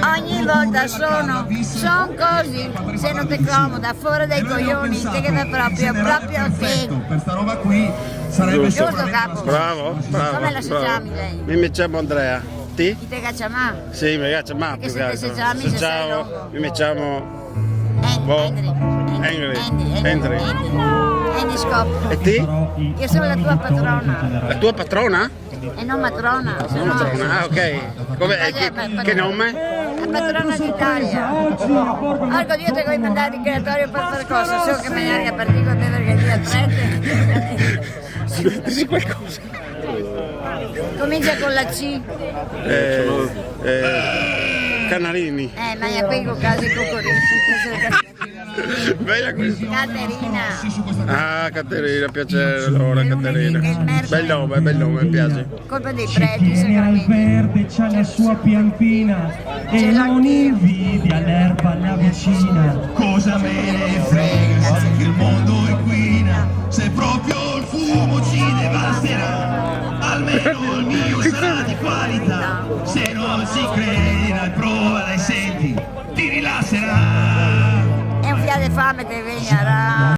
ogni volta sono così, se non ti comoda, fuori dai coglioni, te che da proprio te. Per sta roba qui sarebbe Giusto capo. Bravo, bravo. Come la si bravo. chiami lei? Mi chiamo Andrea. Ti? Chi te cacciama? Sì, mi chiamo più che Perché se altro. chiami se sei Ciao, lungo. mi chiamo Henry Scop. E ti? Io sono la tua patrona. La tua patrona? E non matrona. Se no, Patrona, ah ok. Che nome? la patrona d'Italia. Algo io te voy mandare il creatorio per fare cosa, so che me ne partito con te perché ti attrete. Dici qualcosa. Comincia con la C. Canarini. Ma è qui con casi coccodrilli. Bella questa. Caterina. Ah, Caterina, piacere allora, Caterina. Bel nome, mi piace. Colpa dei preti, Al sicuramente. verde c'ha la sua piantina e non invidia l'erba alla vicina. Cosa me ne frega se il mondo inquina, se proprio il fumo ci devasterà, almeno il mio sarà di qualità, se non ci credi dai prova, dai senti, ti rilasserà. È un fiale fame che venirà.